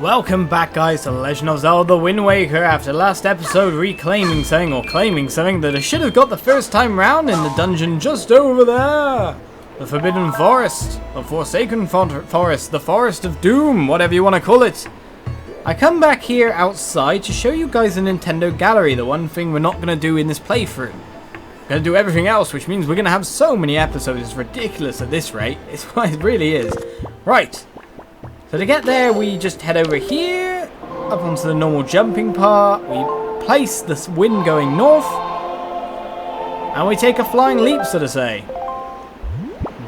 Welcome back, guys, to The Legend of Zelda The Wind Waker. After last episode claiming something that I should have got the first time round in the dungeon just over there. The Forbidden Forest, the Forsaken Forest, the Forest of Doom, whatever you want to call it. I come back here outside to show you guys the Nintendo Gallery, the one thing we're not going to do in this playthrough. We're going to do everything else, which means we're going to have so many episodes. It's ridiculous at this rate. It really is. Right. So to get there, we just head over here, up onto the normal jumping part. We place the wind going north, and we take a flying leap, so to say.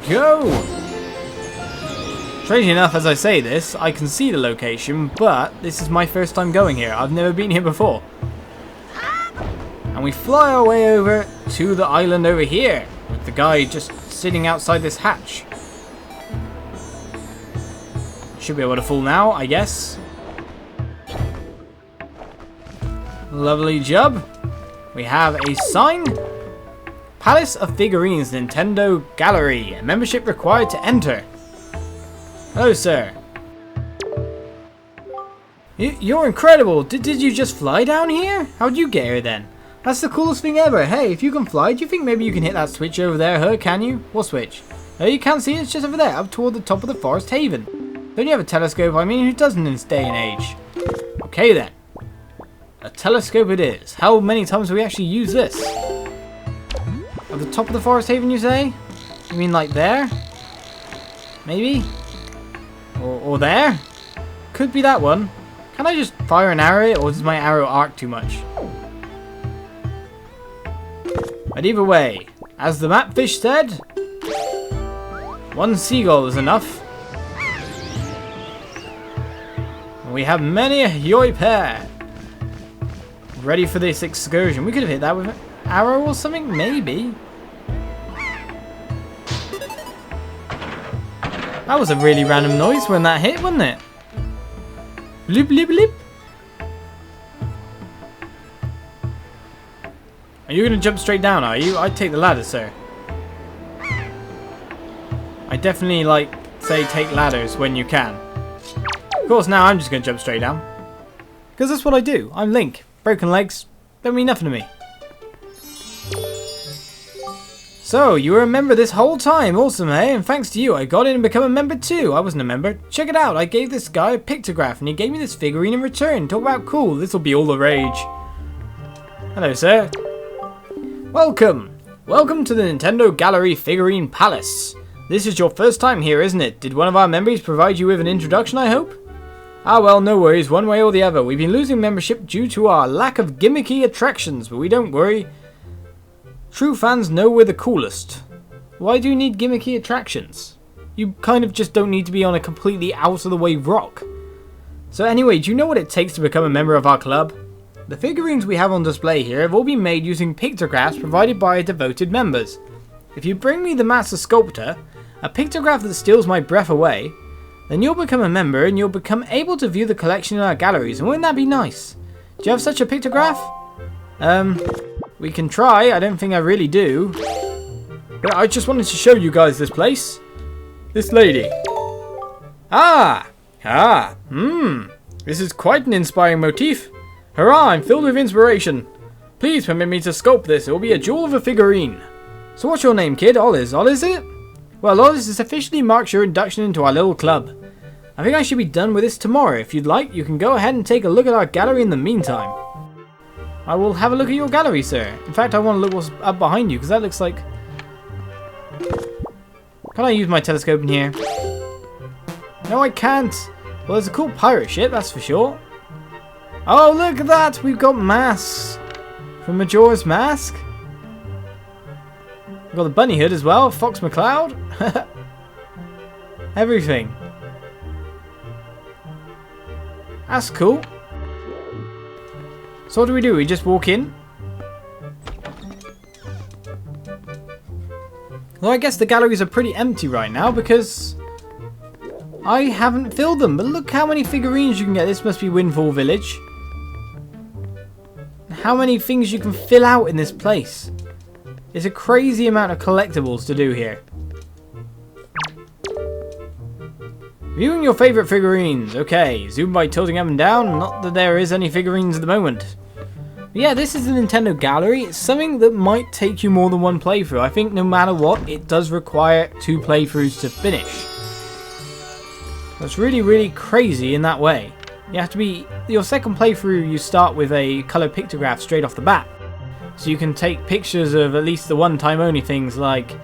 Go! Strangely enough, as I say this, I can see the location, but this is my first time going here. I've never been here before. And we fly our way over to the island over here, with the guy just sitting outside this hatch. Should be able to fall now, I guess. Lovely job. We have a sign. Palace of Figurines Nintendo Gallery. Membership required to enter. Hello, sir. You're incredible. Did you just fly down here? How'd you get here then? That's the coolest thing ever. Hey, if you can fly, do you think maybe you can hit that switch over there, huh? Can you? What switch? Oh, you can't see it. It's just over there, up toward the top of the forest haven. Don't you have a telescope? I mean, who doesn't in this day and age? Okay then. A telescope it is. How many times do we actually use this? At the top of the forest haven, you say? You mean like there? Maybe? Or there? Could be that one. Can I just fire an arrow, or does my arrow arc too much? But either way, as the map fish said, one seagull is enough. We have many a yoi pair ready for this excursion. We could have hit that with an arrow or something, maybe. That was a really random noise when that hit, wasn't it? Blip, blip, blip. Are you going to jump straight down, are you? I'd take the ladder, sir. I definitely, say take ladders when you can. Of course, now I'm just going to jump straight down. Because that's what I do. I'm Link. Broken legs don't mean nothing to me. So, you were a member this whole time. Awesome, hey? And thanks to you, I got in and become a member too. I wasn't a member. Check it out. I gave this guy a pictograph and he gave me this figurine in return. Talk about cool. This'll be all the rage. Hello, sir. Welcome. Welcome to the Nintendo Gallery Figurine Palace. This is your first time here, isn't it? Did one of our members provide you with an introduction, I hope? Ah well, no worries, one way or the other. We've been losing membership due to our lack of gimmicky attractions, but we don't worry. True fans know we're the coolest. Why do you need gimmicky attractions? You kind of just don't need to be on a completely out-of-the-way rock. So anyway, do you know what it takes to become a member of our club? The figurines we have on display here have all been made using pictographs provided by our devoted members. If you bring me the Master Sculptor, a pictograph that steals my breath away, then you'll become a member and you'll become able to view the collection in our galleries, and wouldn't that be nice? Do you have such a pictograph? We can try. I don't think I really do. But I just wanted to show you guys this place. This lady. This is quite an inspiring motif. Hurrah, I'm filled with inspiration. Please permit me to sculpt this. It will be a jewel of a figurine. So what's your name, kid? Oliz. Oliz, is it? Well, Oliz, this officially marks your induction into our little club. I think I should be done with this tomorrow. If you'd like, you can go ahead and take a look at our gallery in the meantime. I will have a look at your gallery, sir. In fact, I want to look what's up behind you, because that looks like... Can I use my telescope in here? No, I can't. Well, there's a cool pirate ship, that's for sure. Oh, look at that! We've got masks. From Majora's Mask. We've got the bunny hood as well. Fox McCloud. Everything. That's cool. So what do? We just walk in? Well, I guess the galleries are pretty empty right now because I haven't filled them. But look how many figurines you can get. This must be Windfall Village. How many things you can fill out in this place. It's a crazy amount of collectibles to do here. Viewing your favorite figurines. Okay, zoom by tilting up and down. Not that there is any figurines at the moment. But yeah, this is the Nintendo Gallery. It's something that might take you more than one playthrough. I think no matter what, it does require 2 playthroughs to finish. That's really, really crazy in that way. You have to be... Your second playthrough, you start with a color pictograph straight off the bat. So you can take pictures of at least the one-time only things like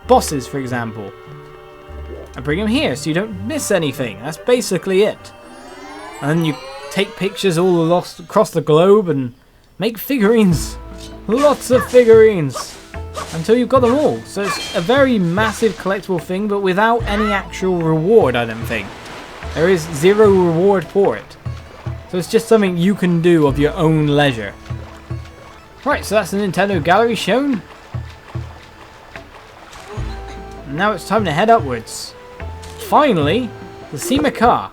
bosses, for example. And bring them here so you don't miss anything. That's basically it. And then you take pictures all across the globe and make figurines. Lots of figurines. Until you've got them all. So it's a very massive collectible thing, but without any actual reward, I don't think. There is 0 reward for it. So it's just something you can do of your own leisure. Right, so that's the Nintendo Gallery shown. And now it's time to head upwards. Finally, to see Makar.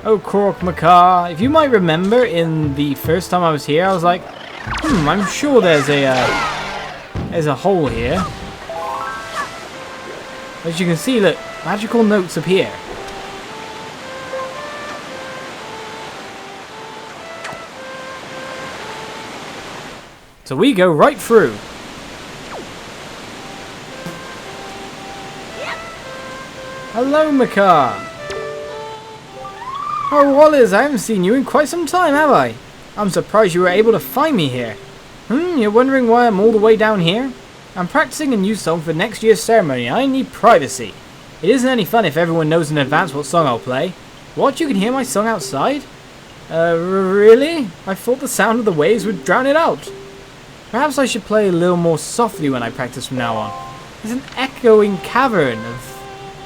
Oh, Korok Makar. If you might remember, in the first time I was here, I was like, I'm sure there's a hole here. As you can see, look, magical notes appear. So we go right through. Hello, Makar. Oh, Wallace, I haven't seen you in quite some time, have I? I'm surprised you were able to find me here. You're wondering why I'm all the way down here? I'm practicing a new song for next year's ceremony. I need privacy. It isn't any fun if everyone knows in advance what song I'll play. What, you can hear my song outside? Really? I thought the sound of the waves would drown it out. Perhaps I should play a little more softly when I practice from now on. There's an echoing cavern of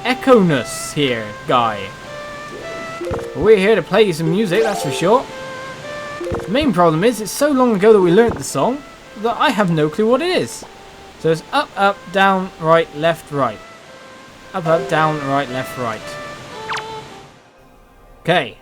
echo-ness here, guy. But we're here to play you some music, that's for sure. The main problem is, it's so long ago that we learnt the song, that I have no clue what it is. So it's up, up, down, right, left, right. Up, up, down, right, left, right. Okay.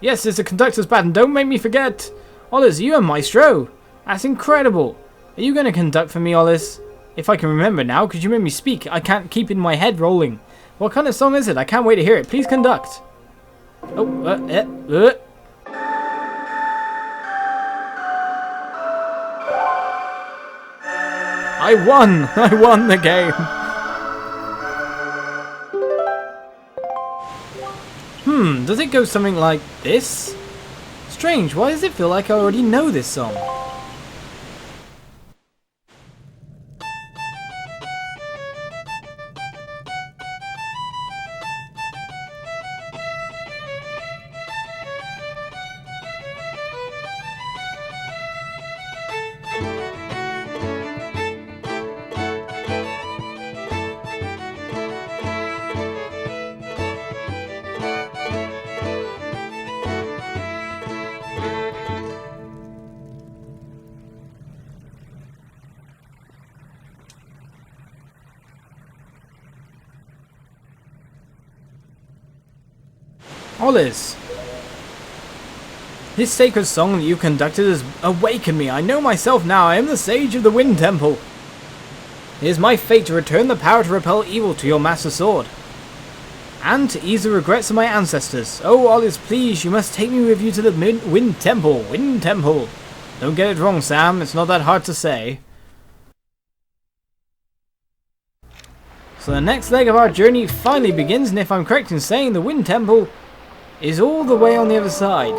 Yes, it's a conductor's pattern, don't make me forget. Olis, are you a maestro? That's incredible. Are you going to conduct for me, Olis? If I can remember now, could you make me speak? I can't keep in my head rolling. What kind of song is it? I can't wait to hear it. Please conduct. Oh, I won! I won the game! Does it go something like this? Strange, why does it feel like I already know this song? Olis, this sacred song that you conducted has awakened me. I know myself now. I am the sage of the Wind Temple. It is my fate to return the power to repel evil to your master sword, and to ease the regrets of my ancestors. Oh, Olis, please, you must take me with you to the Wind Temple. Wind Temple. Don't get it wrong, Sam. It's not that hard to say. So the next leg of our journey finally begins, and if I'm correct in saying, the Wind Temple is all the way on the other side.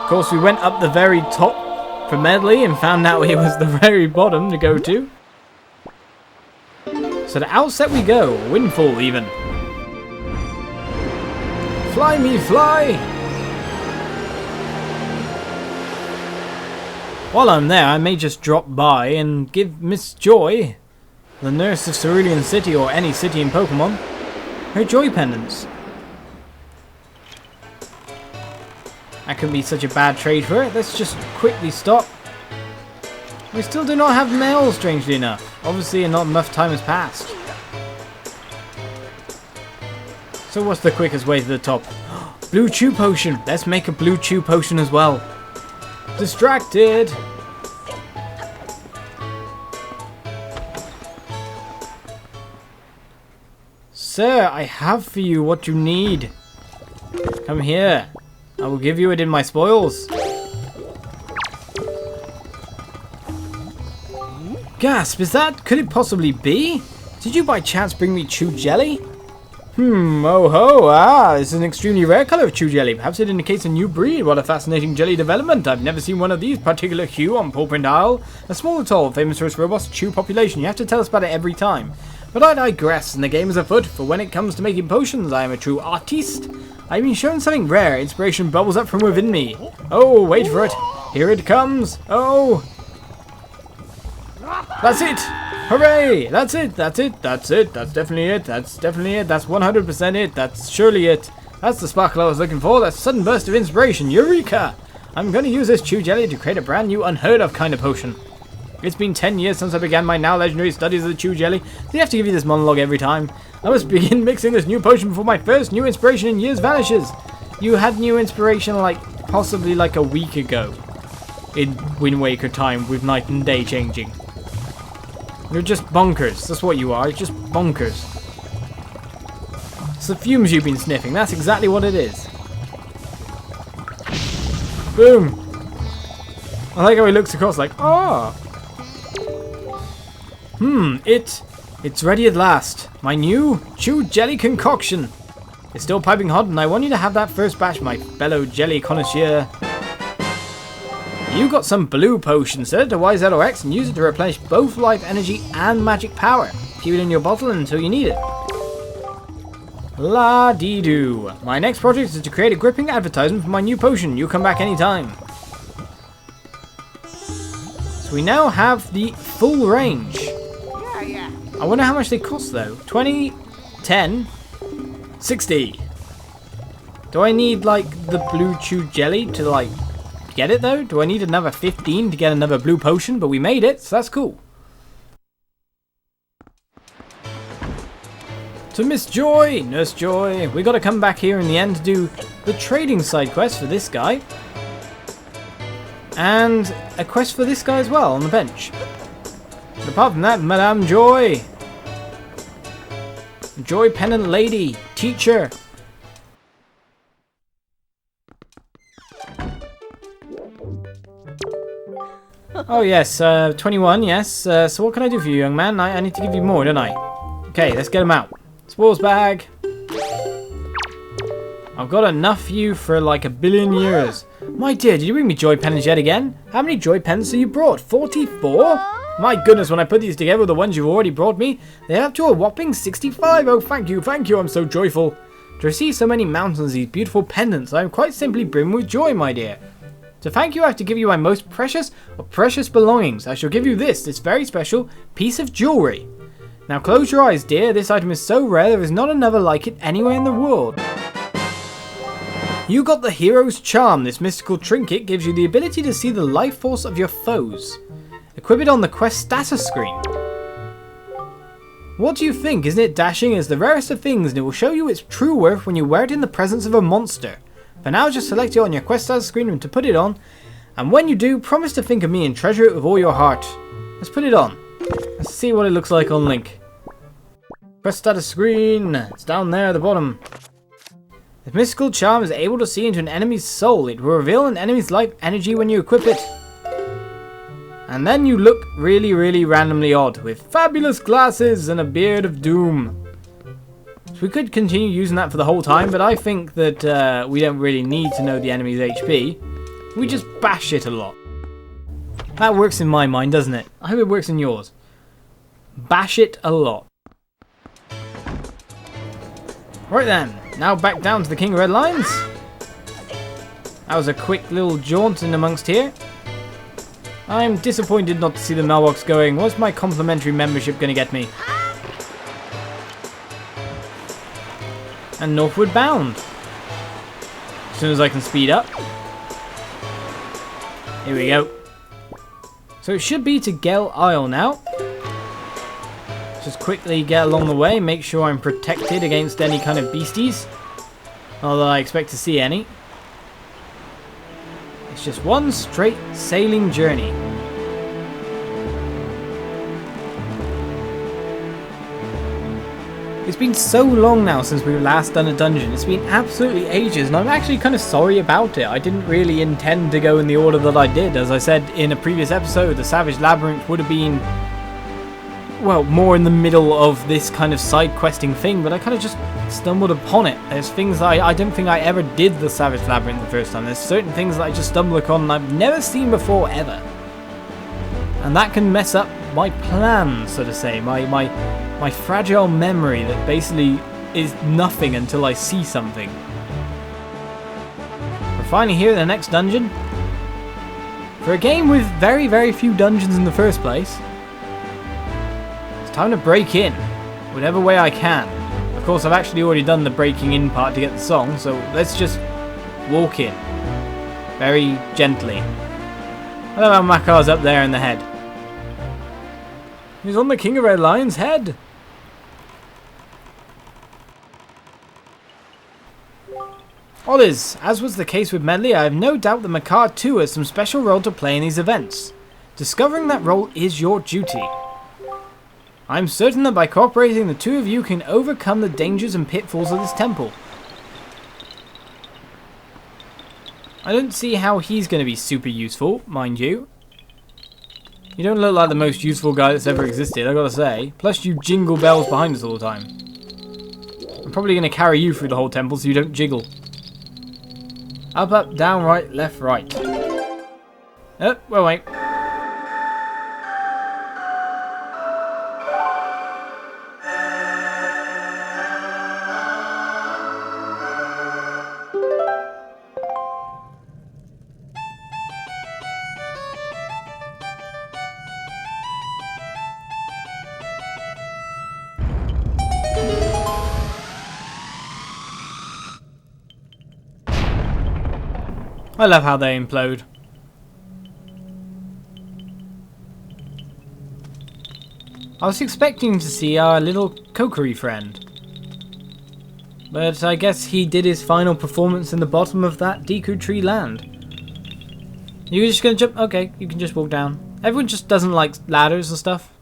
Of course, we went up the very top for Medley and found out it was the very bottom to go to. So the outset we go, Windfall even. Fly me, fly! While I'm there, I may just drop by and give Miss Joy, the nurse of Cerulean City or any city in Pokemon, her joy pendants. That could be such a bad trade for it. Let's just quickly stop. We still do not have mail, strangely enough. Obviously, not enough time has passed. So what's the quickest way to the top? Blue Chew Potion. Let's make a Blue Chew Potion as well. Distracted. Sir, I have for you what you need. Come here. I will give you it in my spoils. Gasp, is that? Could it possibly be? Did you by chance bring me chew jelly? Oh ho, this is an extremely rare color of chew jelly. Perhaps it indicates a new breed. What a fascinating jelly development. I've never seen one of these particular hue on Pawprint Isle. A small atoll, famous for its robust chew population. You have to tell us about it every time. But I digress, and the game is afoot, for when it comes to making potions, I am a true artiste. I've been shown something rare. Inspiration bubbles up from within me. Oh, wait for it. Here it comes. Oh. That's it. Hooray! That's it, that's it, that's it, that's definitely it, that's definitely it, that's 100% it, that's surely it. That's the sparkle I was looking for, that sudden burst of inspiration, eureka! I'm gonna use this chew jelly to create a brand new unheard of kind of potion. It's been 10 years since I began my now legendary studies of the chew jelly. They have to give you this monologue every time. I must begin mixing this new potion before my first new inspiration in years vanishes. You had new inspiration like, possibly like a week ago. In Wind Waker time with night and day changing. You're just bonkers. That's what you are. You're just bonkers. It's the fumes you've been sniffing. That's exactly what it is. Boom. I like how he looks across like, ah. It's ready at last. My new chew jelly concoction. It's still piping hot, and I want you to have that first batch, my fellow jelly connoisseur. You got some blue potion. Set it to YZOX and use it to replenish both life energy and magic power. Keep it in your bottle until you need it. La-dee-doo. My next project is to create a gripping advertisement for my new potion. You come back anytime. So we now have the full range. I wonder how much they cost though. 20, 10, 60. Do I need like the blue chew jelly to like get it though? Do I need another 15 to get another blue potion? But we made it, so that's cool. So Miss Joy, Nurse Joy, we got to come back here in the end to do the trading side quest for this guy. And a quest for this guy as well on the bench. But apart from that, Madame Joy. Joy Pennant Lady, Teacher. Oh yes, 21, yes. So what can I do for you, young man? I need to give you more, don't I? Okay, let's get him out. Spoils bag. I've got enough for you for like 1 billion years. My dear, did you bring me joy pens yet again? How many joy pens have you brought? 44? My goodness, when I put these together with the ones you've already brought me, they're up to a whopping 65. Oh, thank you, I'm so joyful. To receive so many mountains of these beautiful pendants, I am quite simply brimming with joy, my dear. To thank you, I have to give you my most precious of precious belongings. I shall give you this very special piece of jewellery. Now close your eyes, dear. This item is so rare there is not another like it anywhere in the world. You got the Hero's Charm. This mystical trinket gives you the ability to see the life force of your foes. Equip it on the quest status screen. What do you think? Isn't it dashing? It's the rarest of things and it will show you its true worth when you wear it in the presence of a monster. For now, just select it on your quest status screen and to put it on. And when you do, promise to think of me and treasure it with all your heart. Let's put it on. Let's see what it looks like on Link. Quest status screen. It's down there at the bottom. The mystical charm is able to see into an enemy's soul. It will reveal an enemy's life energy when you equip it. And then you look really, really randomly odd with fabulous glasses and a beard of doom. So we could continue using that for the whole time, but I think that we don't really need to know the enemy's HP. We just bash it a lot. That works in my mind, doesn't it? I hope it works in yours. Bash it a lot. Right then, now back down to the King of Red Lions. That was a quick little jaunt in amongst here. I'm disappointed not to see the mailbox going. What's my complimentary membership going to get me? And northward bound. As soon as I can speed up. Here we go. So it should be to Gel Isle now. Just quickly get along the way. Make sure I'm protected against any kind of beasties. Although I expect to see any. It's just one straight sailing journey. It's been so long now since we've last done a dungeon. It's been absolutely ages, and I'm actually kind of sorry about it. I didn't really intend to go in the order that I did. As I said in a previous episode, the Savage Labyrinth would have been, well, more in the middle of this kind of side questing thing, but I kind of just stumbled upon it. There's things I don't think I ever did the Savage Labyrinth the first time. There's certain things that I just stumble upon and I've never seen before ever. And that can mess up my plan, so to say, my fragile memory that basically is nothing until I see something. We're finally here in the next dungeon. For a game with very, very few dungeons in the first place, it's time to break in, whatever way I can. Of course, I've actually already done the breaking in part to get the song, so let's just walk in. Very gently. I love how Makar's up there in the head. He's on the King of Red Lion's head. Oliz, as was the case with Medley, I have no doubt that Makar too has some special role to play in these events. Discovering that role is your duty. I am certain that by cooperating, the two of you can overcome the dangers and pitfalls of this temple. I don't see how he's going to be super useful, mind you. You don't look like the most useful guy that's ever existed, I gotta say. Plus you jingle bells behind us all the time. I'm probably going to carry you through the whole temple so you don't jiggle. Up, up, down, right, left, right. Oh, well, wait. I love how they implode. I was expecting to see our little Kokiri friend. But I guess he did his final performance in the bottom of that Deku Tree land. You just gonna jump? Okay, you can just walk down. Everyone just doesn't like ladders and stuff.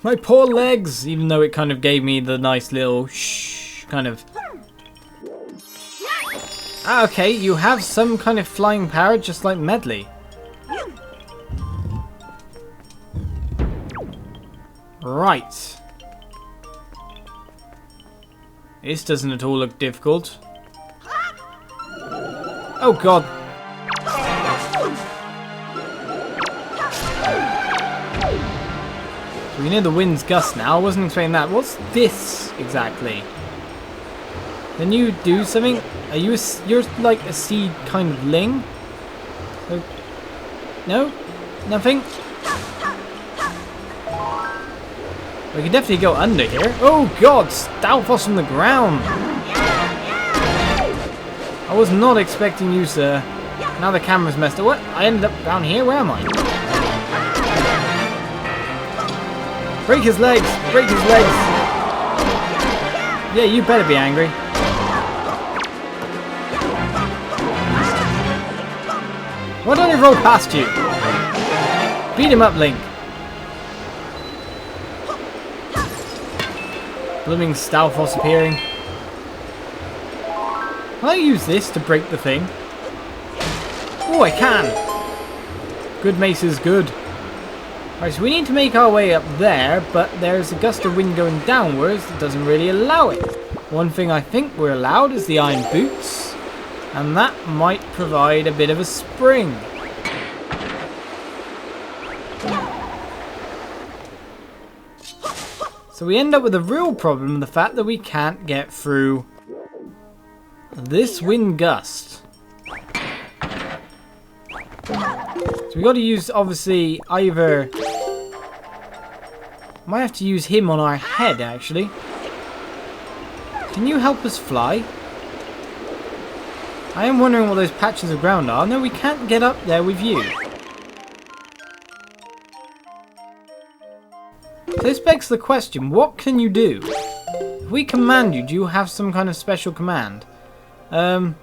My poor legs! Even though it kind of gave me the nice little shh. Kind of. Ah, okay, you have some kind of flying power just like Medley. Right. This doesn't at all look difficult. Oh god. So we know the wind's gust now. I wasn't expecting that. What's this exactly? Can you do something? Are you you're like a seed kind of ling? No? Nothing? We can definitely go under here. Oh god! Stalfos from the ground! I was not expecting you, sir. Now the camera's messed up. What? I ended up down here? Where am I? Break his legs! Break his legs! Yeah, you better be angry. Why don't he roll past you? Beat him up, Link. Blooming Stalfos appearing. Can I use this to break the thing? Oh, I can! Good mace is good. Alright, so we need to make our way up there, but there's a gust of wind going downwards that doesn't really allow it. One thing I think we're allowed is the iron boots, and that might provide a bit of a spring. So we end up with a real problem, the fact that we can't get through this wind gust. So we got to use, obviously, either... Might have to use him on our head, actually. Can you help us fly? I am wondering what those patches of ground are. No, we can't get up there with you. So this begs the question, what can you do? If we command you, do you have some kind of special command? I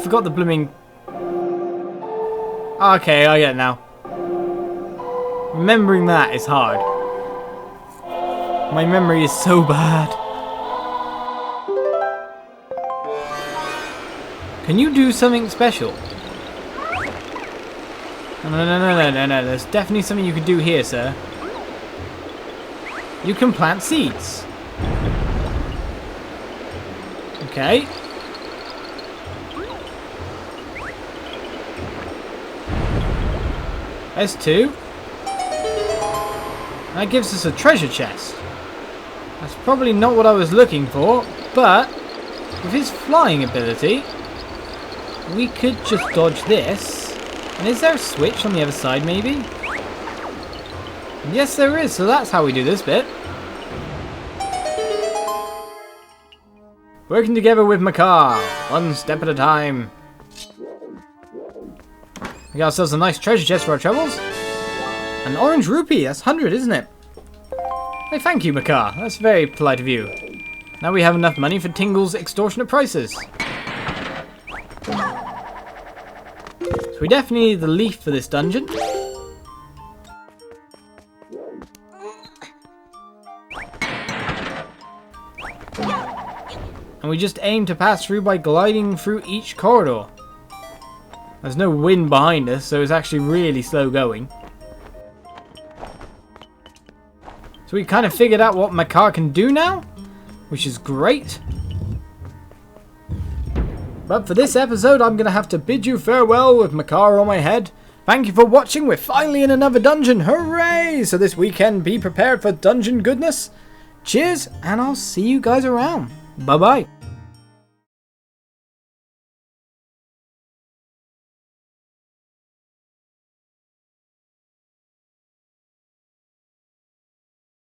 forgot the blooming... Okay, I get it now. Remembering that is hard. My memory is so bad. Can you do something special? No. There's definitely something you can do here, sir. You can plant seeds. Okay. There's 2. That gives us a treasure chest. That's probably not what I was looking for, but with his flying ability, we could just dodge this. And is there a switch on the other side, maybe? Yes, there is, so that's how we do this bit. Working together with Makar, one step at a time. We got ourselves a nice treasure chest for our troubles. An orange rupee, that's 100, isn't it? Hey, thank you, Makar. That's very polite of you. Now we have enough money for Tingle's extortionate prices. So we definitely need the leaf for this dungeon. And we just aim to pass through by gliding through each corridor. There's no wind behind us, so it's actually really slow going. So we kind of figured out what Makar can do now, which is great. But for this episode, I'm going to have to bid you farewell with Makar on my head. Thank you for watching. We're finally in another dungeon. Hooray! So this weekend, be prepared for dungeon goodness. Cheers, and I'll see you guys around. Bye-bye.